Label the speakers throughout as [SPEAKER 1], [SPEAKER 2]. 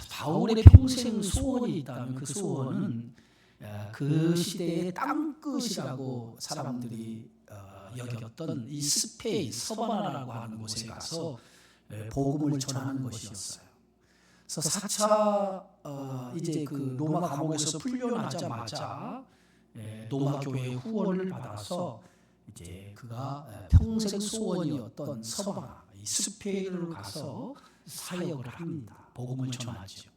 [SPEAKER 1] 바울의 평생 소원이 있다면 그 소원은 그 시대의 땅끝이라고 사람들이 여겼던 이 스페인 서바나라고 하는 곳에 가서 복음을 전하는 것이었어요. 그래서 4차 이제 그 로마 감옥에서 풀려나자마자 로마 교회의 후원을 받아서 이제 그가 평생 소원이었던 서바나, 이 스페인으로 가서 사역을 합니다. 복음을 전하죠.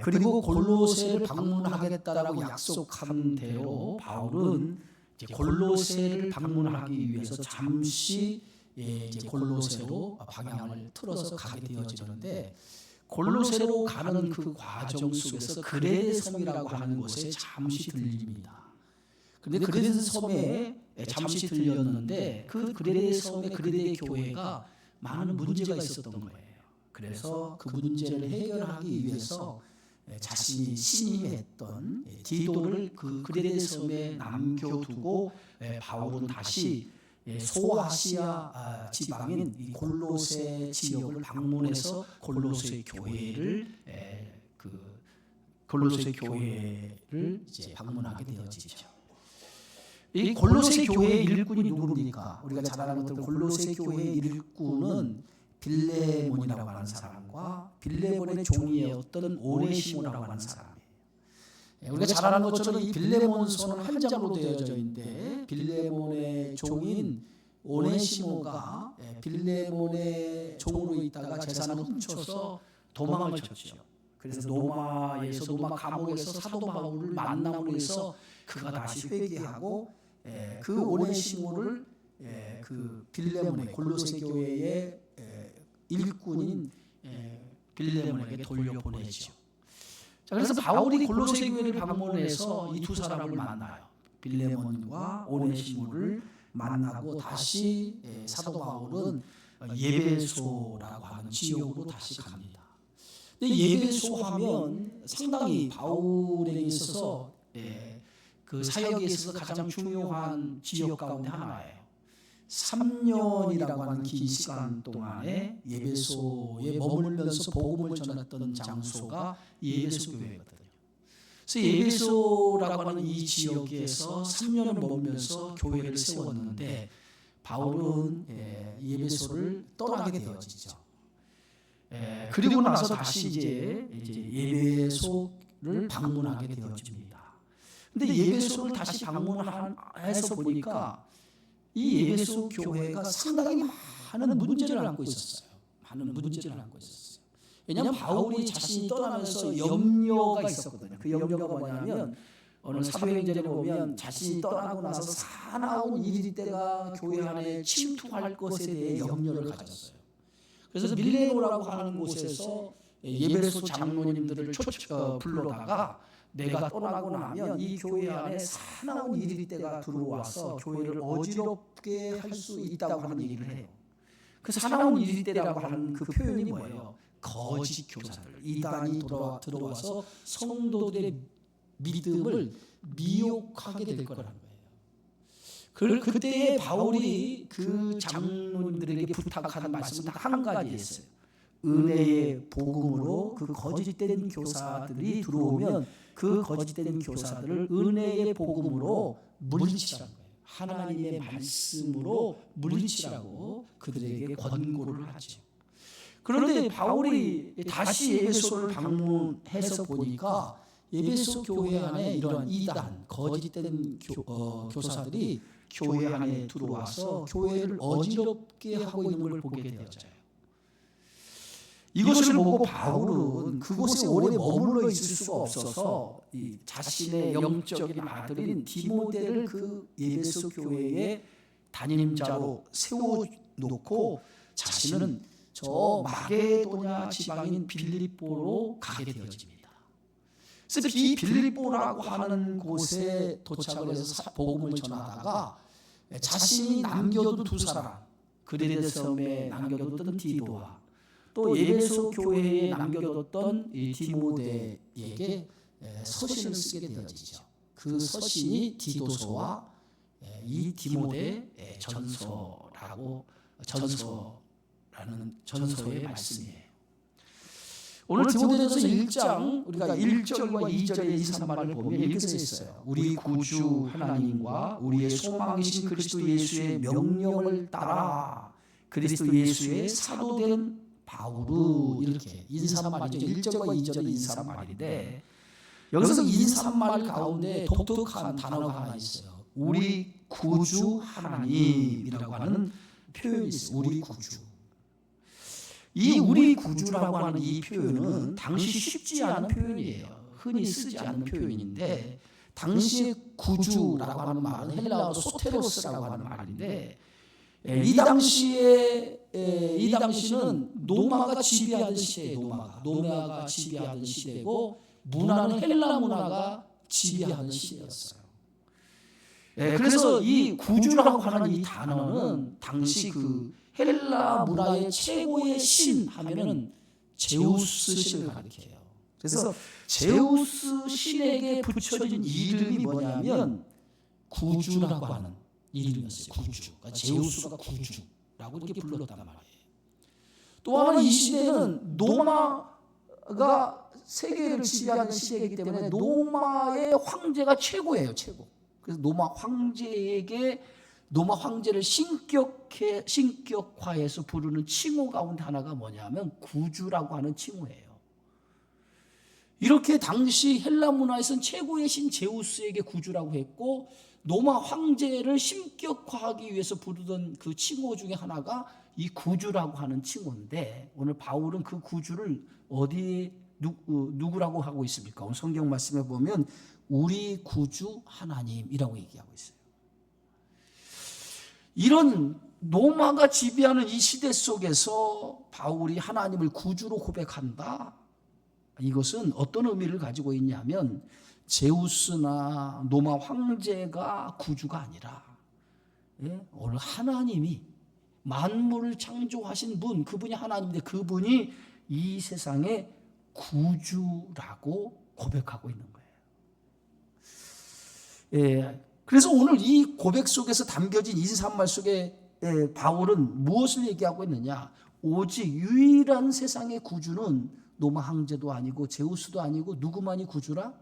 [SPEAKER 1] 그리고 골로새를 방문하겠다라고 약속한 대로 바울은 이제 골로새를 방문하기 위해서 잠시 이제 골로새로 방향을 틀어서 가게 되어지는데, 골로새로 가는 그 과정 속에서 그레데 섬이라고 하는 곳에 잠시 들립니다. 그런데 그레데 섬에 잠시 들렸는데 그 그레데 섬의 그레데 교회가 많은 문제가 있었던 거예요. 그래서 그 문제를 해결하기 위해서 자신이 신임했던 디도를 그 그레데 섬에 남겨두고 바울은 다시 소아시아 지방인 이 골로새 지역을 방문해서 골로새 교회를 이제 방문하게 되어지죠. 이 골로새 교회의 일꾼이 누굽니까? 우리가 잘 아는 것들 골로새 교회의 일꾼은 빌레몬이라고 하는 사람과 빌레몬의 종이었던 오네시모라고 하는 사람이에요. 우리가 잘 아는 것처럼 이 빌레몬서는 한 장으로 되어져 있는데, 빌레몬의 종인 오네시모가 빌레몬의 종으로 있다가 재산을 훔쳐서 도망을 쳤죠. 그래서 로마 감옥에서 사도 바울을 만남으로 해서 그가 다시 회개하고 그 오네시모를 그 빌레몬의 골로새 교회의 일꾼인 빌레몬에게 돌려보내죠. 자, 그래서 바울이 골로새 교회를 방문해서 이 두 사람을 만나요. 빌레몬과 오네시모를 만나고 다시 사도 바울은 예배소라고 하는 지역으로 다시 갑니다. 근데 예배소 하면 상당히 바울에게 있어서 그 사역에 있어서 가장 중요한 지역 가운데 하나예요. 3년이라고 하는 긴 시간 동안에 예배소에 머물면서 복음을 전했던 장소가 예배소 교회거든요. 그래서 예배소라고 하는 이 지역에서 3년을 머물면서 교회를 세웠는데, 바울은 예배소를 떠나게 되어지죠. 그리고 나서 다시 이제 예배소를 방문하게 되어집니다. 근데 예배소를 다시 방문해서 보니까 이 예배소 교회가 상당히 많은 문제를 안고 있었어요. 왜냐하면 바울이 자신이 떠나면서 염려가 있었거든요. 그 염려가 뭐냐면, 오늘 사도행전에 보면 자신이 떠나고 나서 사나운 일일 때가 교회 안에 침투할 것에 대해 염려를 가졌어요. 그래서 밀레노라고 하는 곳에서 예배소 장로님들을 불러다가 내가 떠나고 나면 이 교회 안에 사나운 일일 때가 들어와서 교회를 어지럽게 할 수 있다고 하는 얘기를 해요. 그 사나운 일일 때라고 하는 그 표현이 뭐예요? 거짓 교사들, 이단이 들어와서 성도들의 믿음을 미혹하게 될 거라는 거예요. 그때에 바울이 그 장로님들에게 부탁하는 말씀은 딱 한 가지였어요. 은혜의 복음으로 그 거짓된 교사들이 들어오면 그 거짓된 교사들을 은혜의 복음으로 물리치라는 거예요. 하나님의 말씀으로 물리치라고 그들에게 권고를 하죠. 그런데 바울이 다시 예배소를 방문해서 보니까 예배소 교회 안에 이러한 이단, 거짓된 교사들이 교회 안에 들어와서 교회를 어지럽게 하고 있는 걸 보게 되었어요. 이것을 보고 바울은 그곳에 오래 머물러 있을 수가 없어서 자신의 영적인 아들인 디모데를 그 예배소 교회의 담임자로 세워놓고 자신은 저 마게도냐 지방인 빌립보로 가게 되어집니다. 그래서 이 빌립보라고 하는 곳에 도착을 해서 복음을 전하다가 자신이 남겨둔 두 사람, 그레데 섬에 남겨뒀던 디도와 또 예배소 교회에 남겨뒀던 이 디모데에게 서신을 쓰게 되어지죠. 그 서신이 디도서와 이 디모데 전서라는 전서의 말씀이에요. 오늘 디모데전서 1장 우리가 1절과 2절의 인사말을 보면 이렇게 써 있어요. 우리 구주 하나님과 우리의 소망이신 그리스도 예수의 명령을 따라 그리스도 예수의 사도된 바울은, 이렇게 인사말이죠. 1절과 2절의 인사말인데 여기서 인사말 가운데 독특한 단어가 하나 있어요. 우리 구주 하나님이라고 하는 표현이 있어요. 우리 구주. 이 우리 구주라고 하는 이 표현은 당시 쉽지 않은 표현이에요. 흔히 쓰지 않는 표현인데, 당시의 구주라고 하는 말은 헬라어로 소테로스라고 하는 말인데, 이 당시는 노마가 지배하던 시대예요. 노마가 지배하던 시대고, 문화는 헬라 문화가 지배하는 시대였어요. 그래서 이 구주라고 하는 이 단어는 당시 그 헬라 문화의 최고의 신 하면은 제우스 신을 가리켜요. 그래서 제우스 신에게 붙여진 이름이 뭐냐면 구주라고 하는 이름이었어요. 구주. 그러니까 제우스가 구주라고 이렇게 불렀단 말이에요. 또 하나 이 시대는 노마가 세계를 지배하는 시대이기 때문에 노마의 황제가 최고예요. 최고. 그래서 노마 황제를 신격화해서 부르는 칭호 가운데 하나가 뭐냐면 구주라고 하는 칭호예요. 이렇게 당시 헬라 문화에서는 최고의 신 제우스에게 구주라고 했고, 노마 황제를 신격화하기 위해서 부르던 그 칭호 중에 하나가 이 구주라고 하는 칭호인데, 오늘 바울은 그 구주를 어디에 누구라고 하고 있습니까? 오늘 성경 말씀에 보면 우리 구주 하나님이라고 얘기하고 있어요. 이런 노마가 지배하는 이 시대 속에서 바울이 하나님을 구주로 고백한다. 이것은 어떤 의미를 가지고 있냐면, 제우스나 노마 황제가 구주가 아니라 오늘 하나님이 만물을 창조하신 분, 그분이 하나님인데 그분이 이 세상의 구주라고 고백하고 있는 거예요. 그래서 오늘 이 고백 속에서 담겨진 인사말 속에 바울은 무엇을 얘기하고 있느냐? 오직 유일한 세상의 구주는 노마 황제도 아니고 제우스도 아니고 누구만이 구주라?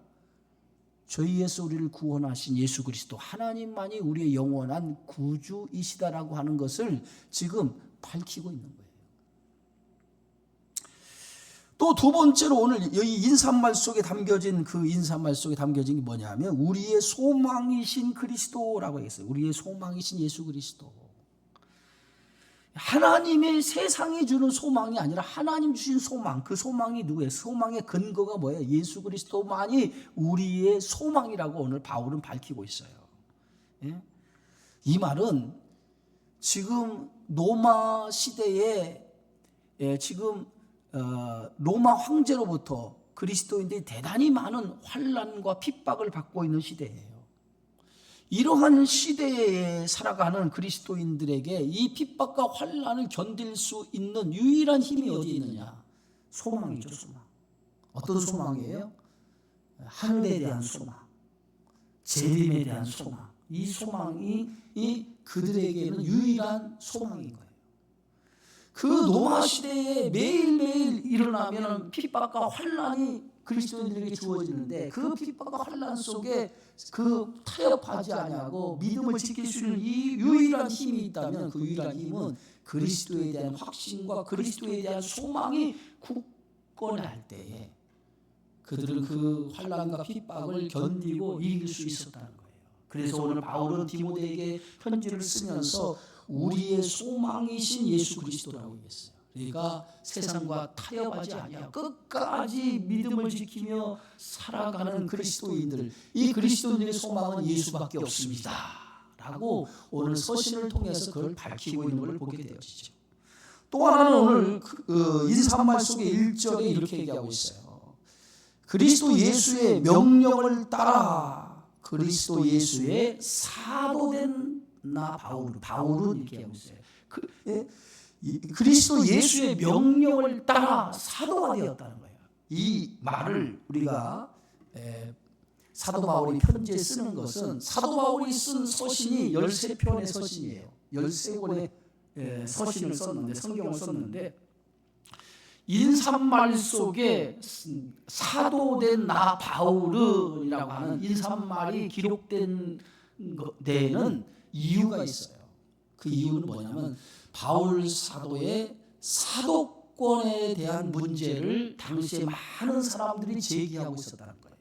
[SPEAKER 1] 저희에서 우리를 구원하신 예수 그리스도 하나님만이 우리의 영원한 구주이시다라고 하는 것을 지금 밝히고 있는 거예요. 또 두 번째로 오늘 이 인사말 속에 담겨진 게 뭐냐면 우리의 소망이신 그리스도라고 했어요. 우리의 소망이신 예수 그리스도. 하나님의 세상이 주는 소망이 아니라 하나님 주신 소망, 그 소망이 누구예요? 소망의 근거가 뭐예요? 예수 그리스도만이 우리의 소망이라고 오늘 바울은 밝히고 있어요. 이 말은 지금 로마 시대에 지금 로마 황제로부터 그리스도인들이 대단히 많은 환난과 핍박을 받고 있는 시대예요. 이러한 시대에 살아가는 그리스도인들에게 이 핍박과 환난을 견딜 수 있는 유일한 힘이 어디에 있느냐? 소망이죠, 소망. 어떤 소망이에요? 하늘에 대한 소망, 재림에 대한 소망. 이 소망이 그들에게는 유일한 소망인 거예요. 그 로마 시대에 매일매일 일어나면 핍박과 환난이 그리스도인들에게 주어지는데, 그 핍박과 환난 속에 그 타협하지 아니하고 믿음을 지킬 수 있는 이 유일한 힘이 있다면, 그 유일한 힘은 그리스도에 대한 확신과 그리스도에 대한 소망이 굳건할 때에 그들은 그 환난과 핍박을 견디고 이길 수 있었다는 거예요. 그래서 오늘 바울은 디모데에게 편지를 쓰면서 우리의 소망이신 예수 그리스도라고 얘기했어요. 그러니까 세상과 타협하지 아니하고 끝까지 믿음을 지키며 살아가는 그리스도인들, 이 그리스도인들의 소망은 예수밖에 없습니다 라고 오늘 서신을 통해서 그걸 밝히고 있는 걸 보게 되어지죠. 또 하나는 오늘 인사말 속의 1절에 이렇게 얘기하고 있어요. 그리스도 예수의 명령을 따라 그리스도 예수의 사도된 나 바울은 이렇게 하고 있어요. 그리스도 예수의 명령을 따라 사도가 되었다는 거예요. 이 말을 우리가 사도 바울이 편지에 쓰는 것은, 사도 바울이 쓴 서신이 13편의 서신이에요. 13권의 서신을 썼는데, 성경을 썼는데, 인사말 속에 사도된 나 바울은이라고 하는 인사말이 기록된 데에는 이유가 있어요. 그 이유는 뭐냐면 바울 사도의 사도권에 대한 문제를 당시에 많은 사람들이 제기하고 있었다는 거예요.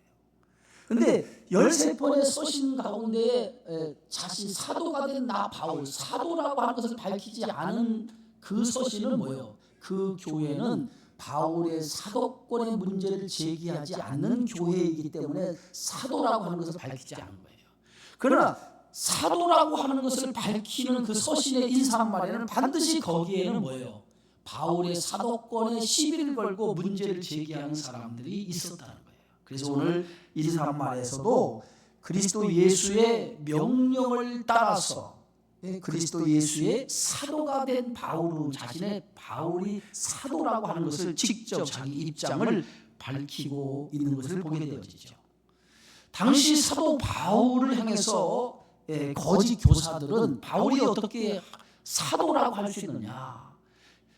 [SPEAKER 1] 그런데 13번의 서신 가운데 자신 사도가 된 나 바울, 사도라고 하는 것을 밝히지 않은 그 서신은 뭐예요? 그 교회는 바울의 사도권의 문제를 제기하지 않는 교회이기 때문에 사도라고 하는 것을 밝히지 않은 거예요. 그러나 사도라고 하는 것을 밝히는 그 서신의 인사말에는 반드시 거기에는 뭐예요? 바울의 사도권에 시비를 걸고 문제를 제기하는 사람들이 있었다는 거예요. 그래서 오늘 인사말에서도 그리스도 예수의 명령을 따라서 그리스도 예수의 사도가 된 바울은 자신의 바울이 사도라고 하는 것을 직접 자기 입장을 밝히고 있는 것을 보게 되어지죠. 당시 사도 바울을 향해서 거짓 교사들은 바울이 어떻게 사도라고 할 수 있느냐,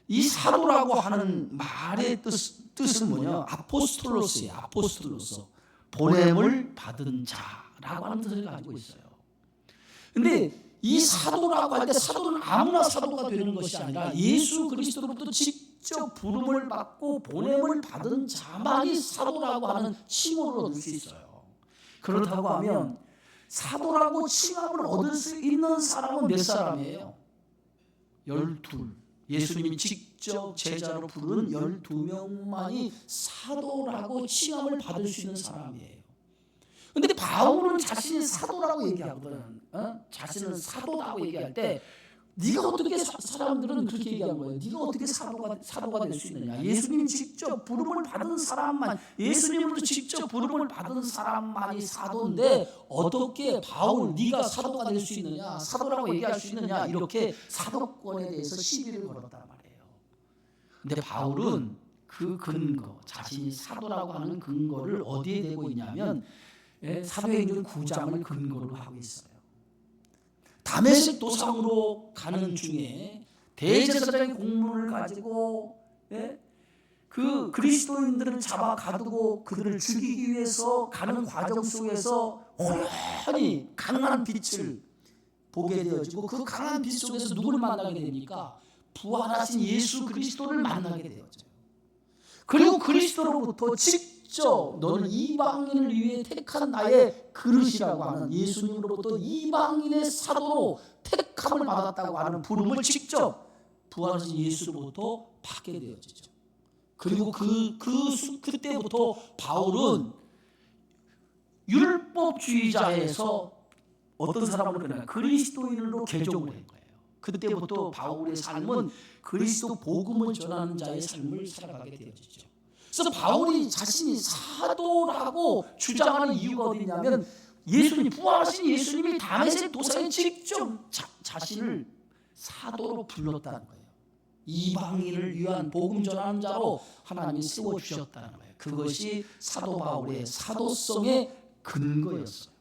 [SPEAKER 1] 이 사도라고 하는 말의 뜻은 뭐냐? 아포스톨로스예요. 아포스톨로스, 보냄을 받은 자라고 하는 뜻을 가지고 있어요. 근데 이 사도라고 할 때 사도는 아무나 사도가 되는 것이 아니라 예수 그리스도로부터 직접 부름을 받고 보냄을 받은 자만이 사도라고 하는 칭호를 얻을 수 있어요. 그렇다고 하면 사도라고 칭함을 얻을 수 있는 사람은 몇 사람이에요? 12. 예수님이 직접 제자로 부른 12명만이 사도라고 칭함을 받을 수 있는 사람이에요. 그런데 바울은 자신이 사도라고 얘기하거든. 자신은 사도라고 얘기할 때 네가 어떻게 사람들은 그렇게 얘기하는 거예요. 네가 어떻게 사도가 될 수 있느냐. 예수님이 직접 부름을 받은 사람만, 예수님으로부터 직접 부름을 받은 사람만이 사도인데 어떻게 바울 네가 사도가 될 수 있느냐, 사도라고 얘기할 수 있느냐, 이렇게 사도권에 대해서 시비를 걸었단 말이에요. 근데 바울은 그 근거, 자신이 사도라고 하는 근거를 어디에 대고 있냐면 사도행전 9장을 근거로 하고 있어요. 다메섹 도상으로 가는 중에 대제사장의 공문을 가지고 그 그리스도인들을 잡아 가두고 그들을 죽이기 위해서 가는 과정 속에서 호련히 강한 빛을 보게 되어지고 그 강한 빛 속에서 누구를 만나게 됩니까? 부활하신 예수 그리스도를 만나게 되어져요. 그리고 그리스도로부터 직접 너는 이방인을 위해 택한 나의 그릇이라고 하는 예수님으로부터 이방인의 사도로 택함을 받았다고 하는 부름을 직접 부활하신 예수로부터 받게 되어지죠. 그리고 그때부터 바울은 율법주의자에서 어떤 사람으로 변하냐, 그리스도인으로 개종을 한 거예요. 그때부터 바울의 삶은 그리스도 복음을 전하는 자의 삶을 살아가게 되어지죠. 그래서 바울이 자신이 사도라고 주장하는 이유가 어디 있냐면 예수님, 부활하신 예수님이 다메섹 도상에 직접 자신을 사도로 불렀다는 거예요. 이방인을 위한 복음 전하는 자로 하나님이 세워주셨다는 거예요. 그것이 사도 바울의 사도성의 근거였어요.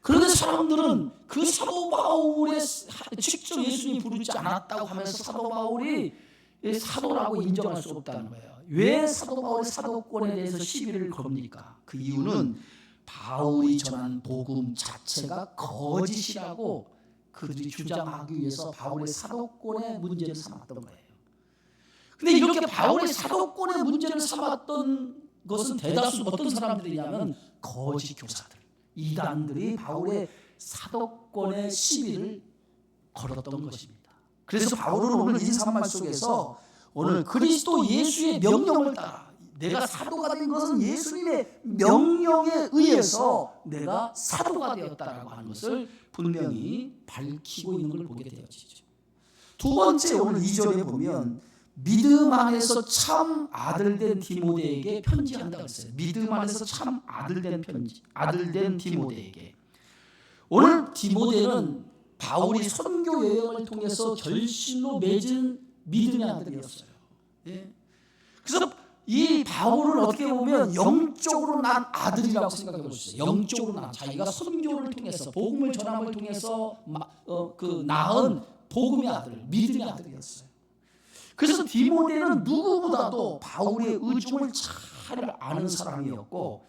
[SPEAKER 1] 그런데 사람들은 그 사도 바울의 직접 예수님이 부르지 않았다고 하면서 사도 바울이 사도라고 인정할 수 없다는 거예요. 왜 사도 바울의 사도권에 대해서 시비를 겁니까? 그 이유는 바울이 전한 복음 자체가 거짓이라고 그들이 주장하기 위해서 바울의 사도권의 문제를 삼았던 거예요. 그런데 이렇게 바울의 사도권의 문제를 삼았던 것은 대다수 어떤 사람들이냐면 거짓 교사들, 이단들이 바울의 사도권의 시비를 걸었던 것입니다. 그래서 바울은 오늘 인사말 속에서 오늘 그리스도 예수의 명령을 따라 내가 사도가 된 것은 예수님의 명령에 의해서 내가 사도가 되었다라고 하는 것을 분명히 밝히고 있는 걸 보게 되어지죠. 두 번째, 오늘 2절에 보면 믿음 안에서 참 아들된 디모데에게 편지한다고 했어요. 믿음 안에서 참 아들된 디모데에게. 오늘 디모데는 바울이 선교 여행을 통해서 결실로 맺은 믿음의 아들이었어요. 그래서 이 바울은 어떻게 보면 영적으로 난 아들이라고 생각해 보셨어요. 영적으로 난, 자기가 선교를 통해서 복음을 전함을 통해서 낳은 복음의 아들, 믿음의 아들이었어요. 그래서 디모데는 누구보다도 바울의 의중을 잘 아는 사람이었고,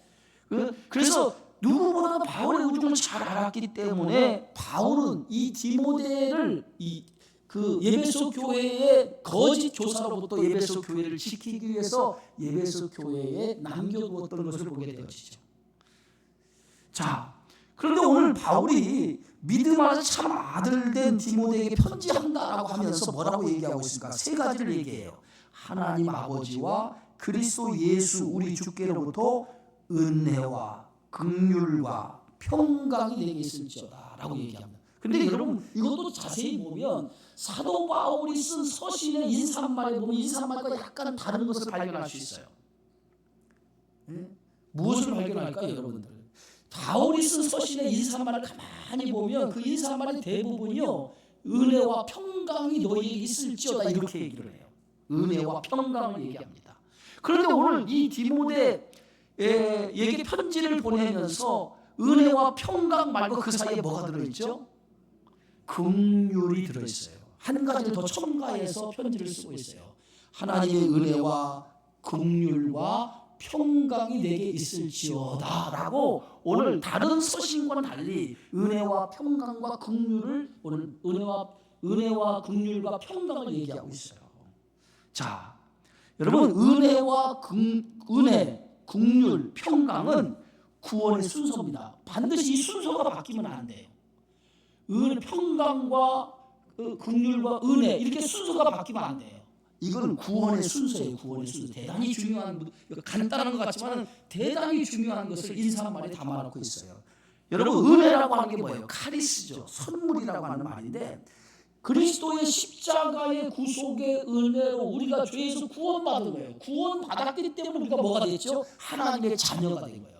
[SPEAKER 1] 그래서 누구보다도 바울의 의중을 잘 알았기 때문에 바울은 이 디모데를 그 예베소 교회의 거짓 교사로부터 예베소 교회를 지키기 위해서 예베소 교회에 남겨두었던 것을 보게 되어지죠. 자, 그런데 오늘 바울이 믿음 안에서 참 아들된 디모데에게 편지한다라고 하면서 뭐라고 얘기하고 있습니까? 세 가지를 얘기해요. 하나님 아버지와 그리스도 예수 우리 주께로부터 은혜와 긍휼과 평강이 내게 있을지어다 라고 얘기합니다. 그런데 여러분 이것도 자세히 보면 사도 바울이 쓴 서신의 인사말에 보면 인사말과 약간 다른 것을 발견할 수 있어요. 무엇을 발견할까요, 여러분들? 바울이 쓴 서신의 인사말을 가만히 보면 그 인사말의 대부분이요, 은혜와 평강이 너희에게 있을지어다 이렇게 얘기를 해요. 은혜와 평강을 얘기합니다. 그런데 오늘 이 디모데에게 편지를 보내면서 은혜와 평강 말고 그 사이에 뭐가 들어있죠? 긍휼이 들어있어요. 한 가지를 더 첨가해서 편지를 쓰고 있어요. 하나님의 은혜와 긍휼과 평강이 내게 있을지어다 라고 오늘 다른 서신과는 달리 은혜와 평강과 긍휼을 오늘 은혜와 긍휼과 평강을 얘기하고 있어요. 자, 여러분 은혜와 은혜, 긍휼, 평강은 구원의 순서입니다. 반드시 이 순서가 바뀌면 안 돼요. 평강과 긍휼과 은혜 이렇게 순서가 바뀌면 안 돼요. 이건 구원의 순서예요. 구원의 순서. 대단히 중요한, 간단한 것 같지만 대단히 중요한 것을 인사말에 담아놓고 있어요. 여러분 은혜라고 하는 게 뭐예요? 카리스죠. 선물이라고 하는 말인데, 그리스도의 십자가의 구속의 은혜로 우리가 죄에서 구원받은 거예요. 구원받았기 때문에 우리가 뭐가 됐죠? 하나님의 자녀가 된 거예요.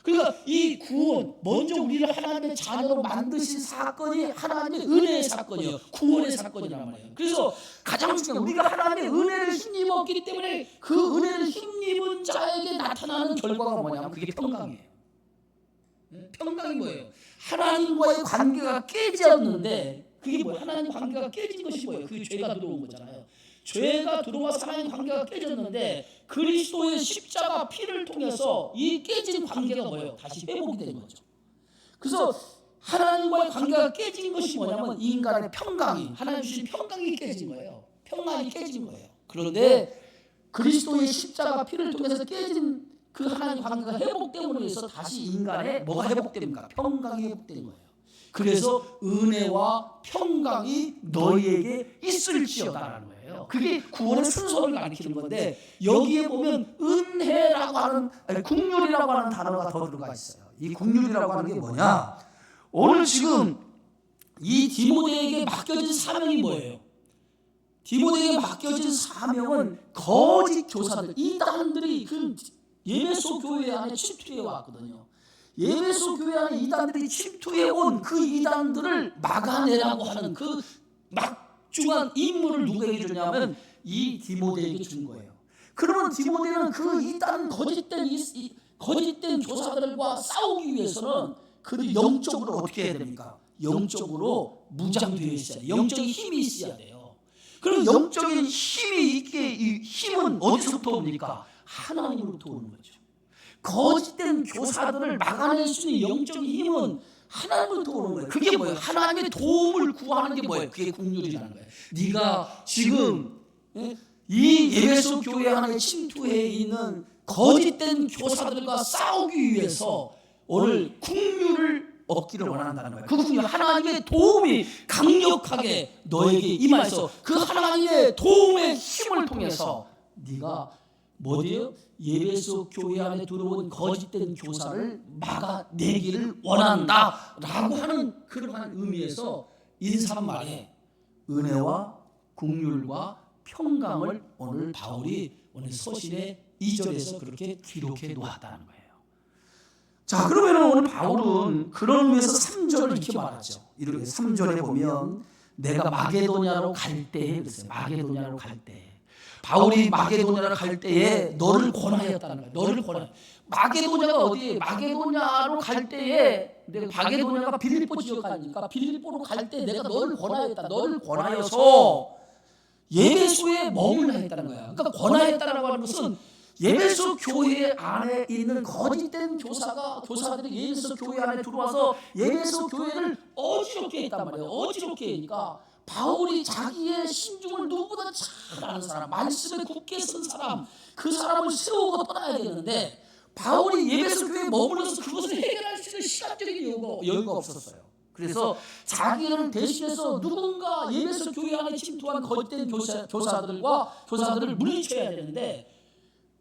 [SPEAKER 1] 그러니까 이 구원, 먼저 우리를 하나님의 자녀로 만드신 사건이 하나님의 은혜의 사건이에요. 구원의 사건이란 말이에요. 그래서 가장 중요한, 우리가 하나님의 은혜를 힘입었기 때문에 그 은혜를 힘입은 자에게 나타나는 결과가 뭐냐면 그게 평강이에요. 평강이 뭐예요? 하나님과의 관계가 깨졌는데, 그게 뭐예요? 하나님 관계가 깨진 것이 뭐예요? 그게 죄가 들어온 거잖아요. 죄가 들어와서 하나님 관계가 깨졌는데 그리스도의 십자가 피를 통해서 이 깨진 관계가 뭐예요? 다시 회복이 되는 거죠. 그래서 하나님과의 관계가 깨진 것이 뭐냐면 이 인간의 평강이, 하나님 주신 평강이 깨진 거예요. 평강이 깨진 거예요. 그런데 그리스도의 십자가 피를 통해서 깨진 그 하나님 관계가 회복됨으로 해서 다시 인간의 뭐가 회복됩니까? 평강이 회복되는 거예요. 그래서 은혜와 평강이 너희에게 있을지어다라는 거예요. 그게 구원의 순서를 가리키는 건데, 여기에 보면 은혜라고 하는, 긍휼이라고 하는 단어가 더 들어가 있어요. 이 긍휼이라고 하는 게 뭐냐? 오늘 지금 이 디모데에게 맡겨진 사명이 뭐예요? 디모데에게 맡겨진 사명은 거짓 교사들, 이단들이 그 예배소 교회 안에 침투해 왔거든요. 예배소 교회 안에 이단들이 침투해 온 그 이단들을 막아내라고 하는 그 막중한 임무를 누구에게 주냐면 이 디모데에게 준 거예요. 그러면 디모데는 그 이단 거짓된 교사들과 싸우기 위해서는 그들이 영적으로 어떻게 해야 됩니까? 영적으로 무장되어 있어야 돼요. 영적인 힘이 있어야 돼요. 그럼 영적인 힘이 있게, 이 힘은 어디서부터 옵니까? 하나님으로부터 오는 거죠. 거짓된 교사들을 막아낼 수 있는 영적인 힘은 하나님으로부터 오는 거예요. 그게 뭐예요? 하나님의 도움을 구하는 게 뭐예요? 그게 긍휼이라는 거예요. 네가 지금 이 예배소 교회 안에 침투해 있는 거짓된 교사들과 싸우기 위해서 오늘 긍휼을 얻기를 원한다는 거예요. 그 긍휼, 하나님의 도움이 강력하게 너에게 임해서 그 하나님의 도움의 힘을 통해서 네가 뭐예요? 예배소 교회 안에 들어온 거짓된 교사를 막아내기를 원한다라고 하는 그러한 의미에서 인사말에 은혜와 긍휼과 평강을 오늘 바울이 오늘 서신의 2절에서 그렇게 기록해 놓았다는 거예요. 자, 그러면 오늘 바울은 그런 의미에서 3절을 이렇게 말하죠. 이렇게 3절에 보면 내가 마게도냐로 갈 때에, 그랬어요. 마게도냐로 갈 때, 바울이 마게도냐로 갈 때에 너를 권하였다는 거예요. 너를 권하였. 마게도냐가 어디에? 마게도냐로 갈 때에, 마게도냐가 빌립보 지역 아닙니까? 빌립보로 갈 때 내가 너를 권하였다. 너를 권하여서 예배소에 머물라 했다는 거야. 그러니까 권하였다라고 하는 것은 예배소 교회 안에 있는 거짓된 교사들이 예배소 교회 안에 들어와서 예배소 교회를 어지럽게 했단 말이에요. 어지럽게 하니까 바울이 자기의 신중을 누구보다 잘 아는 사람, 말씀에 굳게 선 사람, 그 사람을 세우고 떠나야 되는데 바울이 예배소 교회에 머물러서 그것을 해결할 수 있는 시간적인 여유가 없었어요. 그래서 자기를 대신해서 누군가 예배소 교회 안에 침투한 거짓된 교사들을 물리쳐야 되는데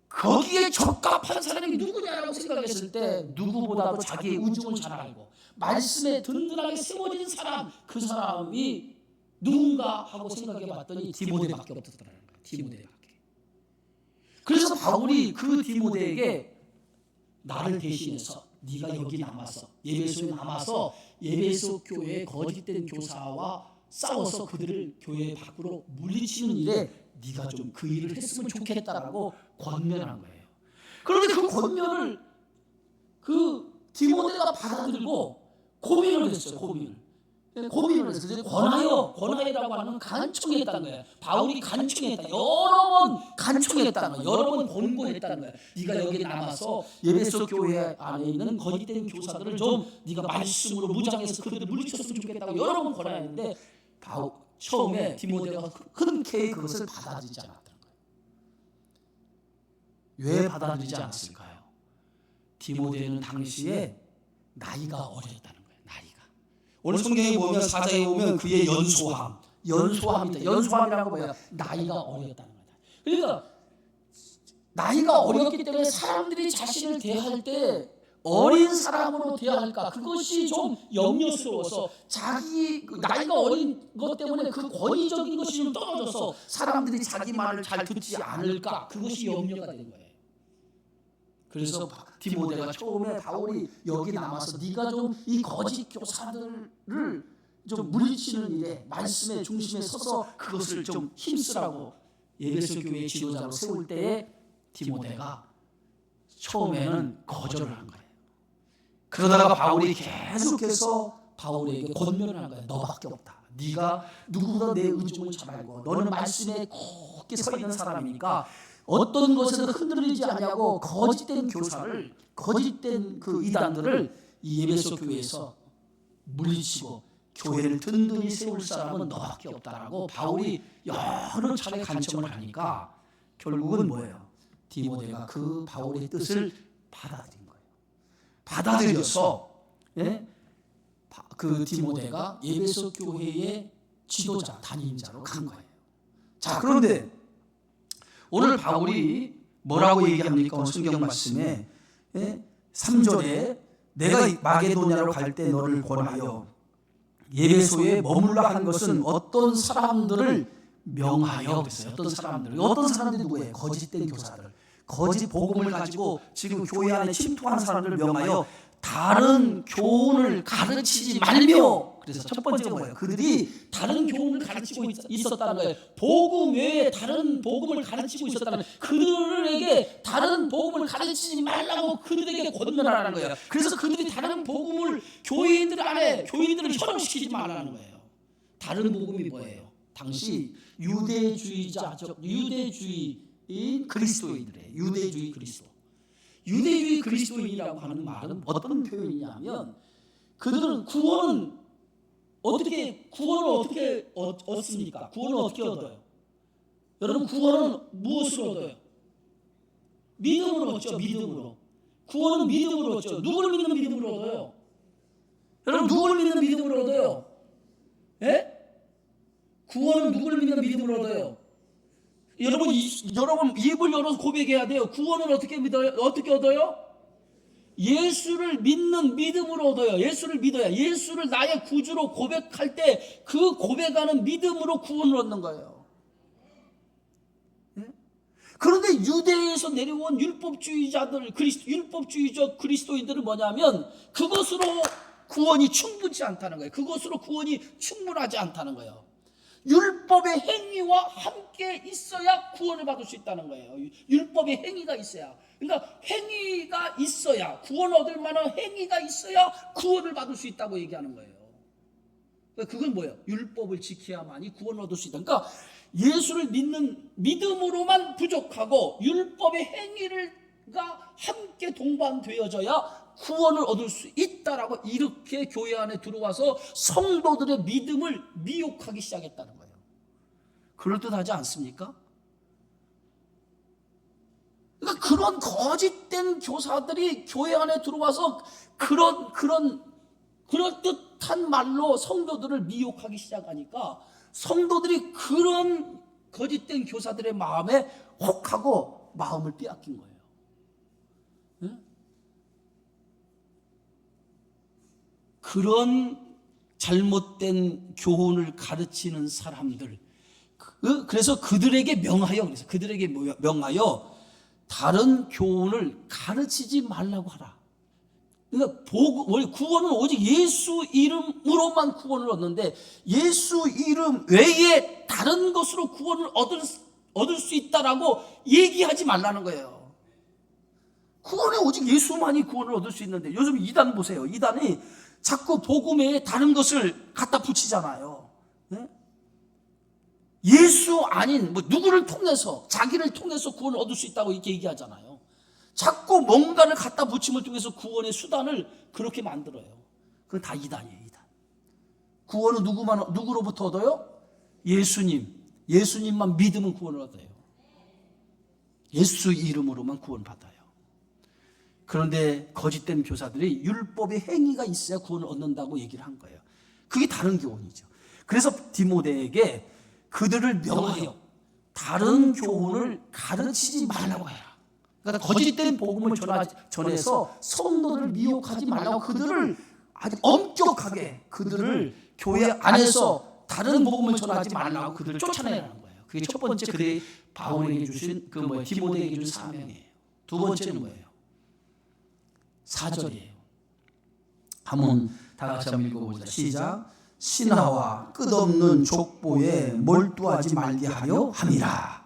[SPEAKER 1] 거기에 적합한 사람이 누구냐라고 생각했을 때 누구보다도 자기의 우중을 잘 알고 말씀에 든든하게 세워진 사람, 그 사람이 누군가 하고 생각해 봤더니 디모데밖에 없었더라는 거예요. 디모데밖에. 그래서 바울이 그 디모데에게 나를 대신해서 네가 여기 남아서 예배소에 남아서 예배소 교회의 거짓된 교사와 싸워서 그들을 교회 밖으로 물리치는 일에 네가 좀 그 일을 했으면 좋겠다라고 권면한 거예요. 그런데 그 권면을 그 디모데가 받아들이고 고민을 했어요. 고민을 해서 권하여라고 하는 간청했다는 거예요. 바울이 간청했다. 여러 번 간청했다는 거예요. 여러 번 권고했다는 거예요. 네가 여기 남아서 예배소 교회 안에 있는 거짓된 교사들을 좀 네가 말씀으로 무장해서 그들을 물리쳤으면 좋겠다고 여러 번 권하였는데 처음에 디모데가 흔쾌히 그것을 받아들이지 않았다는 거예요. 왜 받아들이지 않았을까요? 디모데는 당시에 나이가 어렸다는 거예요.
[SPEAKER 2] 오늘 성경에 보면 사장에 보면 그의
[SPEAKER 1] 연소함이다. 연소함이라는 거 뭐야? 나이가 어렸다는 거다. 그러니까 나이가 어렸기 때문에 사람들이 자신을 대할 때 어린 사람으로 대할까 그것이 좀 염려스러워서 자기 나이가 어린 것 때문에 그 권위적인 것이 좀 떨어져서 사람들이 자기 말을 잘 듣지 않을까 그것이 염려가 된 거예요. 그래서 디모데가 처음에 바울이 여기 남아서 네가 좀 이 거짓 교사들을 좀 물리치는 일에 말씀의 중심에 서서 그것을 좀 힘쓰라고 예배소 교회의 지도자로 세울 때에 디모데가 처음에는 거절을 한 거예요. 그러다가 바울이 계속해서 바울에게 권면을 한 거예요. 너밖에 없다. 네가 누구보다 내 의중을 잘 알고 너는 말씀에 굳게 서 있는 사람이니까 어떤 것에도 흔들리지 않냐고 거짓된 교사를 거짓된 그 이단들을 이 예배소 교회에서 물리치고 교회를 든든히 세울 사람은 너밖에 없다라고 바울이 여러 차례 간청을 하니까 결국은 뭐예요? 디모데가 그 바울의 뜻을 받아들인 거예요. 받아들여서 그 디모데가 예배소 교회의 지도자, 담임자로 간 거예요. 자, 그런데 오늘 바울이 뭐라고 얘기합니까? 성경 말씀에 3절에 내가 마게도냐로 갈 때 너를 권하여 예배소에 머물라 한 것은 어떤 사람들을 명하여 그랬어요. 어떤 사람들이 누구예요? 거짓된 교사들, 거짓 복음을 가지고 지금 교회 안에 침투한 사람들을 명하여 다른 교훈을 가르치지 말며. 그래서 첫 번째가 뭐예요? 그들이 다른 교훈을 가르치고 있었다는 거예요. 복음 외에 다른 복음을 가르치고 있었다는 거예요. 그들에게 다른 복음을 가르치지 말라고 그들에게 권면하라는 거예요. 그래서 그들이 다른 복음을 교인들을 현혹시키지 말라는 거예요. 다른 복음이 뭐예요? 당시 유대주의인 그리스도인들이에요. 유대주의 그리스도인이라고 하는 말은 어떤 표현이냐면 그들은 구원을 어떻게 얻습니까? 구원을 어떻게 얻어요? 여러분 구원은 무엇으로 얻어요? 믿음으로 얻죠. 믿음으로. 구원은 믿음으로 얻죠. 누구를 믿는 믿음으로 얻어요? 여러분 누구를 믿는 믿음으로 얻어요? 예? 구원은 누구를 믿는 믿음으로 얻어요? 여러분 입을 열어서 고백해야 돼요. 구원을 어떻게 얻어요? 예수를 믿는 믿음으로 얻어요. 예수를 믿어야 예수를 나의 구주로 고백할 때 그 고백하는 믿음으로 구원을 얻는 거예요. 그런데 유대에서 내려온 율법주의적 그리스도인들은 뭐냐면 그것으로 구원이 충분치 않다는 거예요. 그것으로 구원이 충분하지 않다는 거예요. 율법의 행위와 함께 있어야 구원을 받을 수 있다는 거예요. 율법의 행위가 있어야. 그러니까 행위가 있어야 구원을 얻을 만한 행위가 있어야 구원을 받을 수 있다고 얘기하는 거예요. 그건 뭐예요? 율법을 지켜야만이 구원을 얻을 수 있다. 그러니까 예수를 믿는 믿음으로만 부족하고 율법의 행위가 함께 동반되어져야 구원을 얻을 수 있다라고 이렇게 교회 안에 들어와서 성도들의 믿음을 미혹하기 시작했다는 거예요. 그럴듯하지 않습니까? 그러니까 그런 거짓된 교사들이 교회 안에 들어와서 그런 그럴듯한 말로 성도들을 미혹하기 시작하니까 성도들이 그런 거짓된 교사들의 마음에 혹하고 마음을 빼앗긴 거예요. 네? 그런 잘못된 교훈을 가르치는 사람들, 그래서 그들에게 명하여 다른 교훈을 가르치지 말라고 하라. 그러니까 구원은 오직 예수 이름으로만 구원을 얻는데 예수 이름 외에 다른 것으로 구원을 얻을 수 있다라고 얘기하지 말라는 거예요. 구원은 오직 예수만이 구원을 얻을 수 있는데 요즘 이단 보세요. 이단이 자꾸 복음에 다른 것을 갖다 붙이잖아요. 네? 예수 아닌 누구를 통해서 자기를 통해서 구원을 얻을 수 있다고 이렇게 얘기하잖아요. 자꾸 뭔가를 갖다 붙임을 통해서 구원의 수단을 그렇게 만들어요. 그건 다 이단이에요. 이단. 구원은 누구로부터 얻어요? 예수님만 믿으면 구원을 얻어요. 예수 이름으로만 구원받아요. 그런데 거짓된 교사들이 율법의 행위가 있어야 구원을 얻는다고 얘기를 한 거예요. 그게 다른 교훈이죠. 그래서 디모데에게 그들을 명하여 다른 교훈을 가르치지 말라고 해라. 그러니까 거짓된 복음을 전해서 성도들을 미혹하지 말라고 그들을 아주 엄격하게 그들을 교회 안에서 다른 복음을 전하지 말라고 그들을 쫓아내라는 거예요. 그게 첫 번째 그들이 바울에게 주신 디모데에게 준 사명이에요. 두 번째는 뭐예요? 4절이에요. 한번 다 같이 한번 읽어보자. 시작. 신하와 끝없는 족보에 몰두하지 말게 하려 함이라.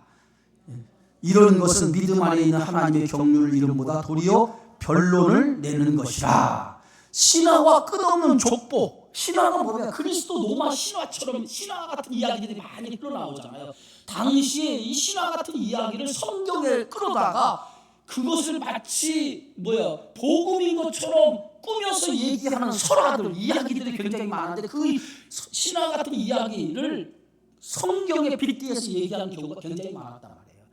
[SPEAKER 1] 이런 것은 믿음 안에 있는 하나님의 경륜을 이름보다 도리어 변론을 내는 것이라. 신하와 끝없는 족보. 신하가 뭐냐? 그리스도 로마 신화처럼 신화 같은 이야기들이 많이 흘러나오잖아요. 당시에 이 신화 같은 이야기를 성경에 끌어다가 그것을 마치 복음인 것처럼 꾸며서 얘기하는 설화들, 이야기들이 굉장히 많은데 그 신화 같은 이야기를 성경에 빗대서 얘기하는 경우가 굉장히 많았단 말이에요.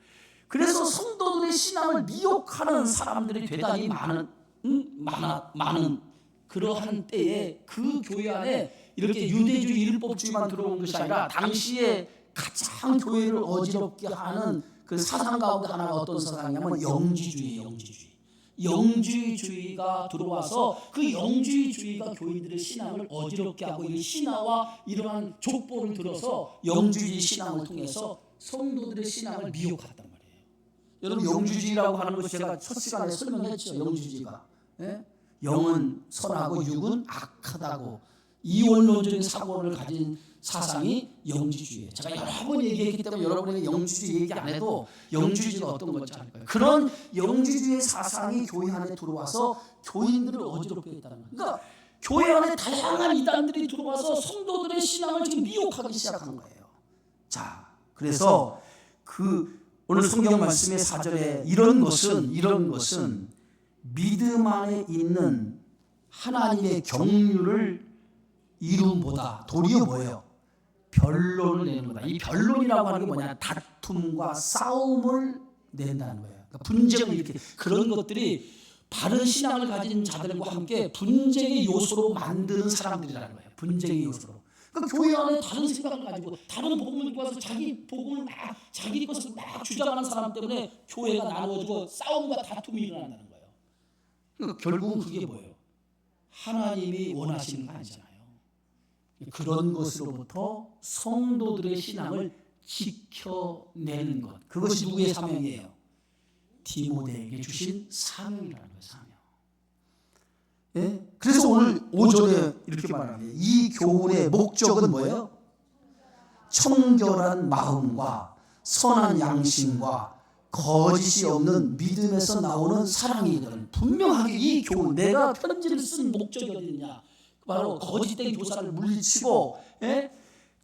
[SPEAKER 1] 그래서 성도들의 신앙을 미혹하는 사람들이 대단히 많은 그러한 때에 그 교회 안에 이렇게 유대주의 율법주의만 들어온 것이 아니라 당시에 가장 교회를 어지럽게 하는 그 사상 가운데 하나가 어떤 사상이냐면 영지주의예요. 영지주의가 들어와서 그 영지주의가 교인들의 신앙을 어지럽게 하고 이 신화와 이러한 족보를 들어서 영지주의 신앙을 통해서 성도들의 신앙을 미혹했단 말이에요. 여러분 영지주의라고 하는 것 제가 첫 시간에 설명했죠. 영지주의가 영은 선하고 육은 악하다고 이원론적인 사고를 가진 사상이 영지주의예요. 제가 여러 번 얘기했기 때문에 여러분에게 영지주의 얘기 안 해도 영지주의가 어떤 건지 알 거예요. 그런 영지주의 사상이 교회 안에 들어와서 교인들을 어지럽게 했다는 거예요. 그러니까 교회 안에 다양한 이단들이 들어와서 성도들의 신앙을 지금 미혹하기 시작한 거예요. 자, 그래서 오늘 성경 말씀의 4절에 이런 것은 믿음 안에 있는 하나님의 경륜을 이름보다 도리어 뭐예요? 변론을 내는 거다. 이 변론이라고 하는 게 뭐냐? 다툼과 싸움을 낸다는 거예요. 그러니까 분쟁을 이렇게 그런 것들이 바른 신앙을 가진 자들과 함께 분쟁의 요소로 만드는 사람들이라는 거예요. 분쟁의 요소로. 그러니까 교회 안에 다른 생각을 가지고 다른 복음을 들어와서 자기 복음을 자기 것을 주장하는 사람 때문에 교회가 나누어지고 싸움과 다툼이 일어난다는 거예요. 그러니까 결국은 그게 뭐예요? 하나님이 원하시는 거 아니잖아요. 그런 것으로부터 성도들의 신앙을 지켜내는 것. 그것이 누구의 사명이에요? 디모데에게 주신 사명이라는 거예요. 사명. 예? 그래서 오늘 5절에 이렇게 말합니다. 이 교훈의 목적은 뭐예요? 청결한 마음과 선한 양심과 거짓이 없는 믿음에서 나오는 사랑이거든. 분명하게 이 교훈, 내가 편지를 쓴 목적이 어디냐? 바로 거짓된 교사를 물리치고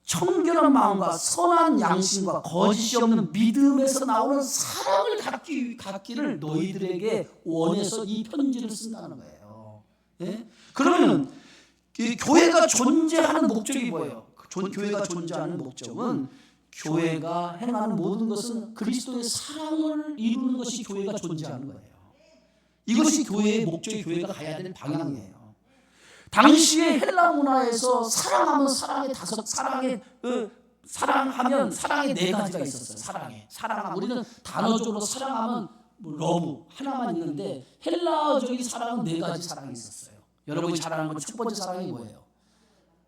[SPEAKER 1] 청결한 마음과 선한 양심과 거짓이 없는 믿음에서 나오는 사랑을 갖기를 너희들에게 원해서 이 편지를 쓴다는 거예요. 예? 그러면 교회가 존재하는 목적이 뭐예요? 교회가 존재하는 목적은 교회가 행하는 모든 것은 그리스도의 사랑을 이루는 것이 교회가 존재하는 거예요. 이것이 교회의 목적이 교회가 가야 되는 방향이에요. 당시의 헬라 문화에서 사랑하면 사랑의 네 가지가 있었어요. 사랑하면 우리는 단어적으로 사랑하면 러브 하나만 있는데 헬라적인 사랑은 네 가지 사랑이 있었어요. 여러분이 잘 아는 건 첫 번째 사랑이 뭐예요?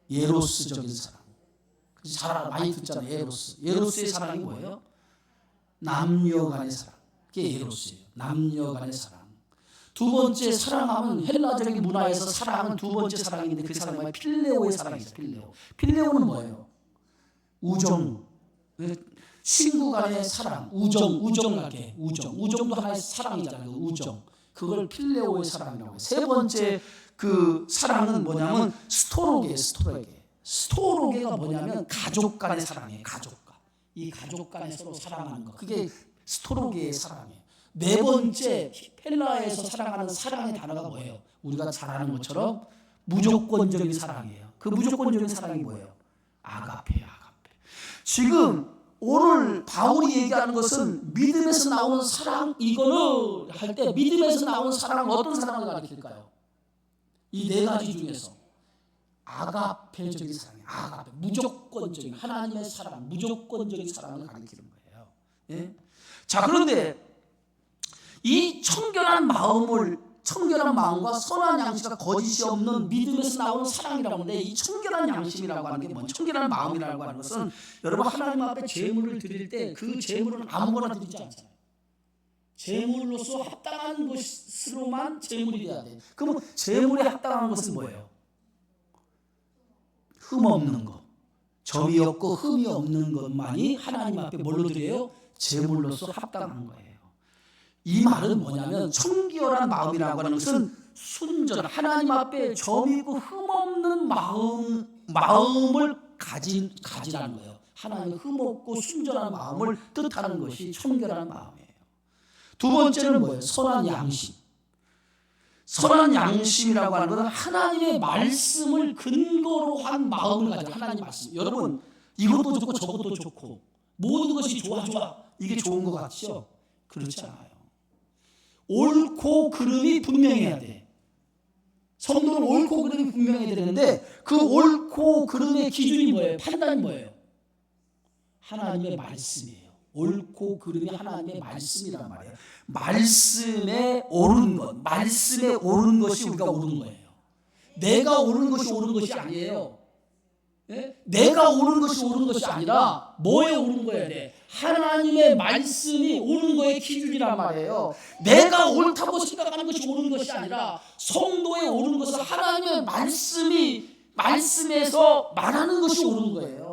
[SPEAKER 1] 예로스적인 사랑. 잘 많이 듣잖아요. 예로스의 사랑이 뭐예요? 남녀 간의 사랑. 그게 예로스예요. 남녀 간의 사랑. 두 번째 사랑하면 헬라적인 문화에서 사랑은 두 번째 사랑인데 그 사랑이 뭐예요? 필레오의 사랑이 있어요. 필레오는 뭐예요? 우정. 친구 간의 사랑. 우정도 하나의 사랑이잖아요. 우정. 그걸 필레오의 사랑이라고 해요. 세 번째 그 사랑은 뭐냐면 스토로게가 뭐냐면 가족 간의 사랑이에요. 이 가족 간에 서로 사랑하는 거. 그게 스토로게의 사랑이에요. 네 번째 헬라에서 사랑하는 사랑의 단어가 뭐예요? 우리가 잘 아는 것처럼 무조건적인 사랑이에요. 그 무조건적인 사랑이 뭐예요? 아가페. 지금 오늘 바울이 얘기하는 것은 믿음에서 나오는 사랑, 이거는 할 때 믿음에서 나오는 사랑은 어떤 사랑을 가리킬까요? 이 네 가지 중에서 아가페적인 사랑이에요. 무조건적인 하나님의 사랑, 무조건적인 사랑을 가리키는 거예요. 예? 자, 그런데 이 청결한 마음과 선한 양심과 거짓이 없는 믿음에서 나오는 사랑이라고 하는데, 이 청결한 양심이라고 하는 게 뭔지, 청결한 마음이라고 하는 것은 여러분 하나님 앞에 제물을 드릴 때 그 제물은 아무거나 드리지 않잖아요. 제물로서 합당한 것으로만 제물이 돼야 돼. 그러면 제물에 합당한 것은 뭐예요? 흠 없는 것, 점이 없고 흠이 없는 것만이 하나님 앞에 뭘로 드려요? 제물로서 합당한 거예요. 이 말은 뭐냐면 청결한 마음이라고 하는 것은 순전, 하나님 앞에 점이 있고 흠 없는 마음을 가지라는 거예요. 하나님 흠 없고 순전한 마음을 뜻하는 것이 청결한 마음이에요. 두 번째는 뭐예요? 선한 양심. 선한 양심이라고 하는 것은 하나님의 말씀을 근거로 한 마음을 가진 하나님의 말씀. 여러분, 이것도 좋고 저것도 좋고 모든 것이 좋아 이게 좋은 것 같죠? 그렇지 않아요. 옳고 그름이 분명해야 돼. 성도는 옳고 그름이 분명해야 되는데 그 옳고 그름의 기준이 뭐예요? 판단이 뭐예요? 하나님의 말씀이에요. 옳고 그름이 하나님의 말씀이란 말이에요. 말씀에 옳은 것이 우리가 옳은 거예요. 내가 옳은 것이 옳은 것이 아니에요. 예? 내가 옳은 것이 옳은 것이 아니라 뭐에 옳은 거야 돼? 하나님의 말씀이 옳은 거의 기준이란 말이에요. 내가 옳다고 생각하는 것이 옳은 것이 아니라 성도의 옳은 것은 하나님의 말씀에서 말하는 것이 옳은 거예요.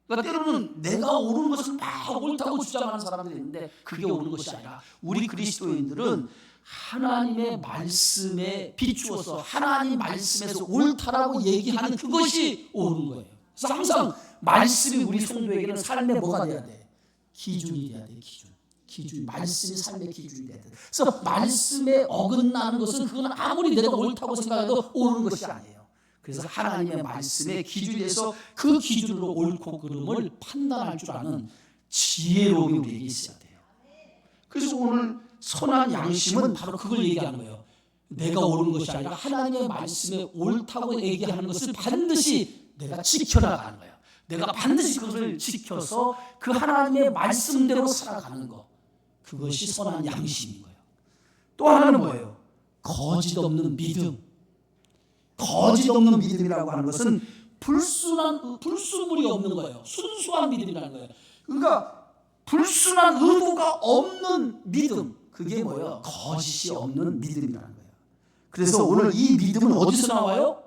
[SPEAKER 1] 그러니까 때로는 내가 옳은 것은 다 옳다고 주장하는 사람들이 있는데 그게 옳은 것이 아니라 우리 그리스도인들은 하나님의 말씀에 비추어서 하나님 말씀에서 옳다라고 얘기하는 그것이 옳은 거예요. 그래서 항상 말씀이 우리 성도에게는 삶의 뭐가 돼야 돼? 기준이 돼야 돼. 기준. 말씀이 삶의 기준이 돼야 돼. 그래서 말씀에 어긋나는 것은 그건 아무리 내가 옳다고 생각해도 옳은 것이 아니에요. 그래서 하나님의 말씀의 기준에 대해서 그 기준으로 옳고 그름을 판단할 줄 아는 지혜로움이 우리에게 있어야 돼요. 그래서 오늘 선한 양심은 바로 그걸 얘기하는 거예요. 내가 옳은 것이 아니라 하나님의 말씀에 옳다고 얘기하는 것을 반드시 내가 지켜나가는 거예요. 내가 반드시 그것을 지켜서 그 하나님의 말씀대로 살아가는 것, 그것이 선한 양심인 거예요. 또 하나는 뭐예요? 거짓 없는 믿음. 거짓 없는 믿음이라고 하는 것은 불순물이 없는 거예요. 순수한 믿음이라는 거예요. 그러니까 불순한 의도가 없는 믿음, 그게 뭐예요? 거짓이 없는 믿음이라는 거예요. 그래서 오늘 이 믿음은 어디서 나와요?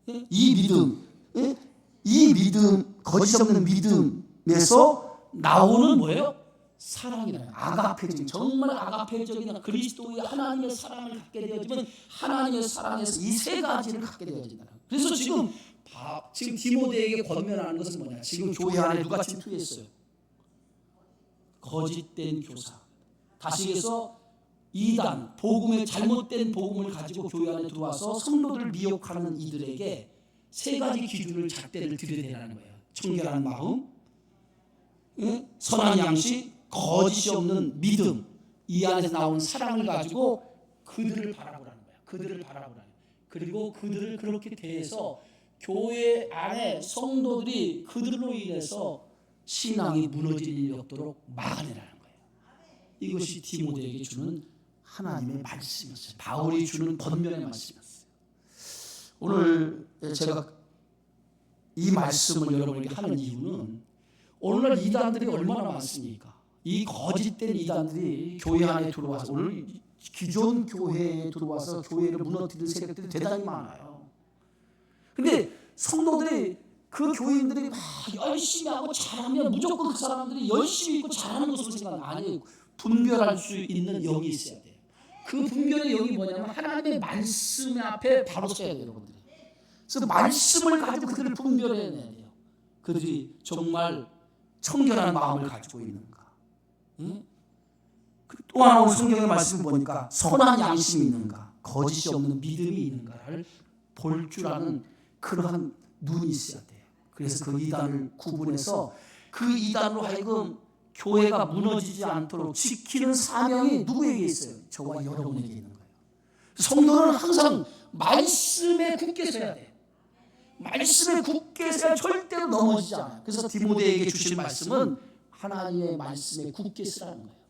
[SPEAKER 1] 이 믿음, 거짓 없는 믿음에서 나오는 뭐예요? 사랑이라는 아가페적인, 정말 아가페적인 그리스도의 하나님의 사랑을 갖게 되어지면 하나님의 사랑에서 이 세 가지를 갖게 되어진다. 그래서 지금 지금 디모데에게 권면하는 것은 뭐냐? 지금 교회 안에 누가 침투했어요? 거짓된 교사. 다시 얘기해서 이단, 복음의 잘못된 복음을 가지고 교회 안에 들어와서 성도들을 미혹하는 이들에게 세 가지 기준을 잣대를 들여야 되는 거예요. 청결한 마음, 선한 양식, 거짓이 없는 믿음, 이 안에서 나온 사랑을 가지고 그들을 바라보라는 거예요. 그들을 바라보라는 거예요. 그리고 그들을 그렇게 대해서 교회 안에 성도들이 그들로 인해서 신앙이 무너질 일이 없도록 막아내라는 거예요. 이것이 디모데에게 주는 하나님의 말씀이었어요. 바울이 주는 권면의 말씀이었어요. 오늘 제가 이 말씀을 여러분에게 하는 이유는 오늘날 이단들이 얼마나 많습니까? 이 거짓된 이단들이 교회 안에 들어와서 오늘 기존 교회에 들어와서 교회를 무너뜨리는 세력들이 대단히 많아요. 근데 성도들이 그 교인들이 막 열심히 하고 잘하면 무조건 그 사람들이 열심히 있고 잘하는 것으로 생각하는 아니에요. 분별할 수 있는 영이 있어야 돼요. 그 분별의 영이 뭐냐면 하나님의 말씀 앞에 바로 서야 돼요, 여러분들이. 그래서 말씀을 가지고 그들을 분별해야 돼요. 그들이 정말 청결한 마음을 가지고 있는가. 또 하나 오늘 성경의 말씀을 보니까 선한 양심이 있는가, 거짓이 없는 믿음이 있는가를 볼 줄 아는 그러한 눈이 있어야 돼요. 그래서 그 이단을 구분해서 그 이단으로 하여금 교회가 무너지지 않도록 지키는 사명이 누구에게 있어요? 저와 여러분에게 있는 거예요. 성도는 항상 말씀에 굳게 서야 돼요. 말씀에 굳게 서야 절대로 넘어지지 않아요. 그래서 디모데에게 주신 말씀은 하나님의 말씀에 굳게 서라는 거예요.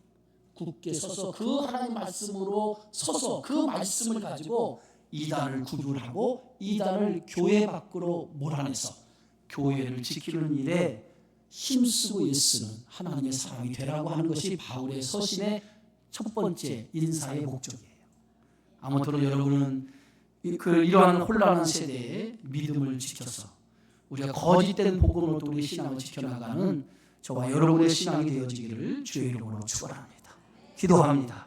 [SPEAKER 1] 굳게 서서 그 하나님 말씀으로 서서 그 말씀을 가지고 이단을 구별하고 이단을 교회 밖으로 몰아내서 교회를 지키는 일에 힘쓰고 애쓰는 하나님의 사람이 되라고 하는 것이 바울의 서신의 첫 번째 인사의 목적이에요. 아무쪼록 여러분은 이러한 혼란한 세대에 믿음을 지켜서 우리가 거짓된 복음으로 우리 신앙을 지켜나가는 저와 여러분의 신앙이 되어지기를 주의 이름으로 축원합니다. 기도합니다.